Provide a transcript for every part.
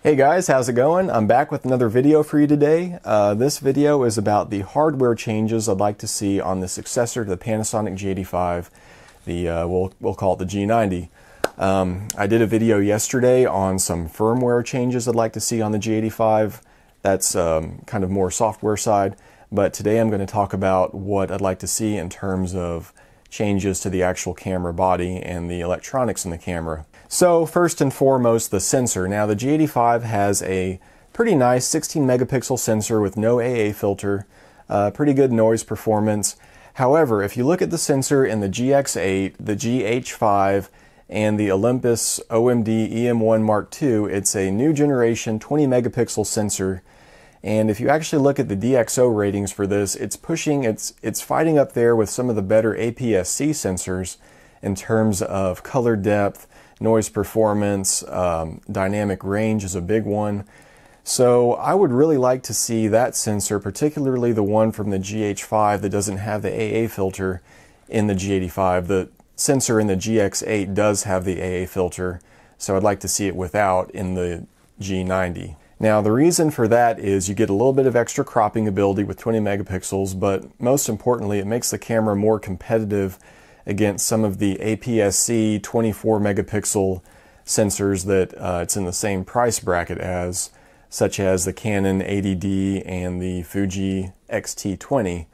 Hey guys, how's it going? I'm back with another video for you today. This video is about the hardware changes I'd like to see on the successor to the Panasonic G85, we'll call it the G90. I did a video yesterday on some firmware changes I'd like to see on the G85. That's kind of more software side, but today I'm going to talk about what I'd like to see in terms of changes to the actual camera body and the electronics in the camera. So first and foremost, the sensor. Now the G85 has a pretty nice 16 megapixel sensor with no AA filter, pretty good noise performance. However, if you look at the sensor in the GX8, the G85, and the Olympus OMD EM1 Mark II, it's a new generation 20 megapixel sensor. And if you actually look at the DxO ratings for this, it's fighting up there with some of the better APS-C sensors in terms of color depth, noise performance, dynamic range is a big one. So I would really like to see that sensor, particularly the one from the GH5 that doesn't have the AA filter in the G85. The sensor in the GX8 does have the AA filter, so I'd like to see it without in the G90. Now the reason for that is you get a little bit of extra cropping ability with 20 megapixels, but most importantly it makes the camera more competitive against some of the APS-C 24 megapixel sensors that it's in the same price bracket as, such as the Canon 80D and the Fuji X-T20.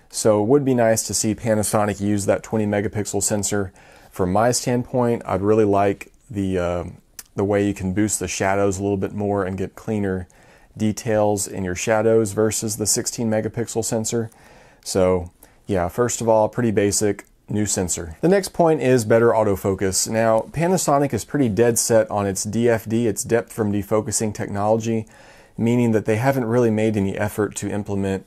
So it would be nice to see Panasonic use that 20 megapixel sensor. From my standpoint, I'd really like the way you can boost the shadows a little bit more and get cleaner details in your shadows versus the 16 megapixel sensor. So yeah, first of all, pretty basic. New sensor. The next point is better autofocus. Now, Panasonic is pretty dead set on its DFD, its depth from defocusing technology, meaning that they haven't really made any effort to implement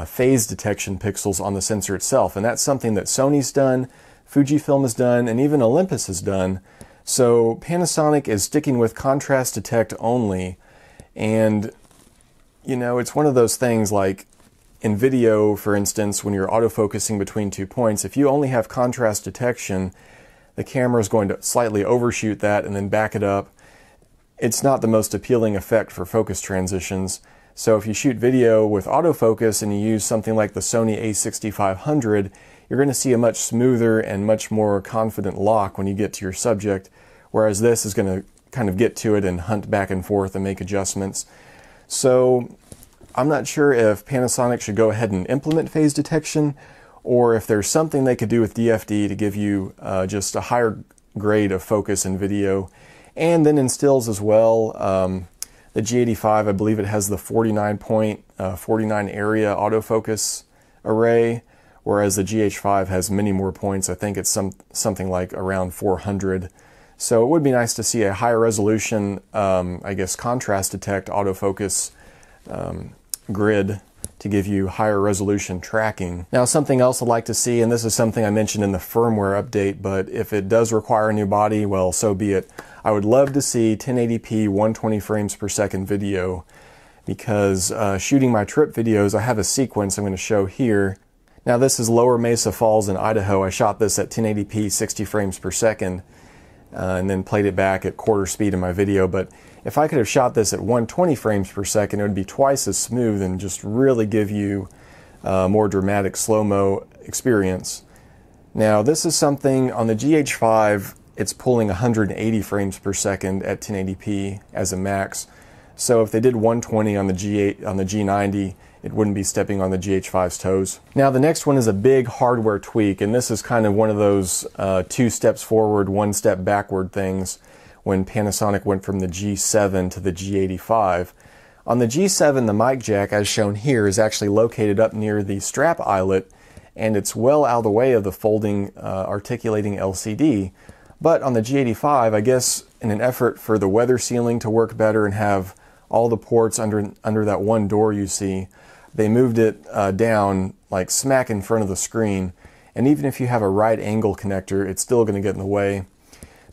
phase detection pixels on the sensor itself. And that's something that Sony's done, Fujifilm has done, and even Olympus has done. So Panasonic is sticking with contrast detect only. And, you know, it's one of those things like, in video, for instance, when you're autofocusing between 2 points, if you only have contrast detection, the camera is going to slightly overshoot that and then back it up. It's not the most appealing effect for focus transitions. So if you shoot video with autofocus and you use something like the Sony a6500, you're going to see a much smoother and much more confident lock when you get to your subject, whereas this is going to kind of get to it and hunt back and forth and make adjustments. So I'm not sure if Panasonic should go ahead and implement phase detection, or if there's something they could do with DFD to give you just a higher grade of focus in video. And then in stills as well, the G85, I believe it has the 49 area autofocus array, whereas the GH5 has many more points. I think it's something like around 400. So it would be nice to see a higher resolution, I guess, contrast detect autofocus grid to give you higher resolution tracking. Now something else I'd like to see, and this is something I mentioned in the firmware update, but if it does require a new body, well, so be it. I would love to see 1080p 120 frames per second video, because shooting my trip videos, I have a sequence I'm going to show here. Now this is Lower Mesa Falls in Idaho. I shot this at 1080p 60 frames per second and then played it back at quarter speed in my video, but if I could have shot this at 120 frames per second, it would be twice as smooth and just really give you a more dramatic slow-mo experience. Now this is something on the GH5, it's pulling 180 frames per second at 1080p as a max. So if they did 120 on the G90, it wouldn't be stepping on the GH5's toes. Now the next one is a big hardware tweak, and this is kind of one of those 2 steps forward, 1 step backward things when Panasonic went from the G7 to the G85. On the G7, the mic jack, as shown here, is actually located up near the strap eyelet, and it's well out of the way of the folding articulating LCD. But on the G85, I guess in an effort for the weather sealing to work better and have all the ports under that one door you see, they moved it down like smack in front of the screen. And even if you have a right angle connector, it's still going to get in the way.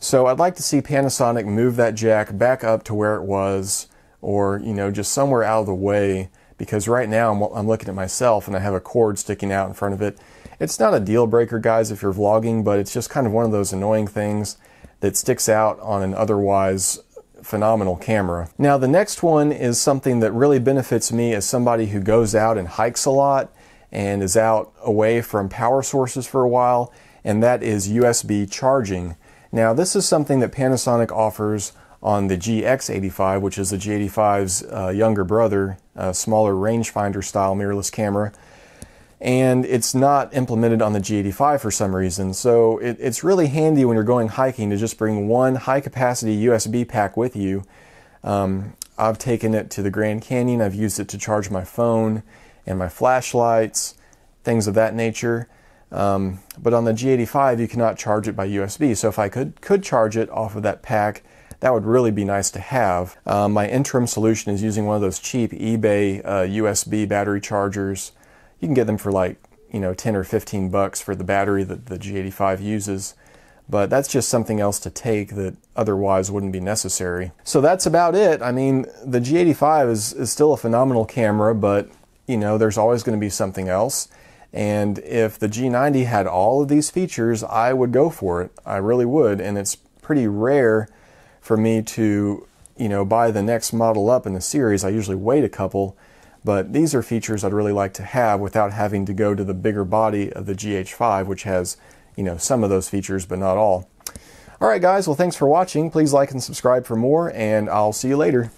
So I'd like to see Panasonic move that jack back up to where it was, or, you know, just somewhere out of the way, because right now I'm looking at myself and I have a cord sticking out in front of it. It's not a deal breaker, guys, if you're vlogging, but it's just kind of one of those annoying things that sticks out on an otherwise phenomenal camera. Now the next one is something that really benefits me as somebody who goes out and hikes a lot and is out away from power sources for a while, and that is USB charging. Now this is something that Panasonic offers on the GX85, which is the G85's younger brother, smaller rangefinder style mirrorless camera. And it's not implemented on the G85 for some reason. So it's really handy when you're going hiking to just bring one high capacity USB pack with you. I've taken it to the Grand Canyon. I've used it to charge my phone and my flashlights, things of that nature. But on the G85 you cannot charge it by USB. So if I could charge it off of that pack, that would really be nice to have. My interim solution is using one of those cheap eBay USB battery chargers. You can get them for like, 10 or 15 bucks for the battery that the G85 uses. But that's just something else to take that otherwise wouldn't be necessary. So that's about it. I mean, the G85 is still a phenomenal camera, but there's always going to be something else. And if the G90 had all of these features, I would go for it. I really would. And it's pretty rare for me to, buy the next model up in the series. I usually wait a couple. But these are features I'd really like to have without having to go to the bigger body of the GH5, which has, some of those features, but not all. All right, guys, well, thanks for watching. Please like and subscribe for more, and I'll see you later.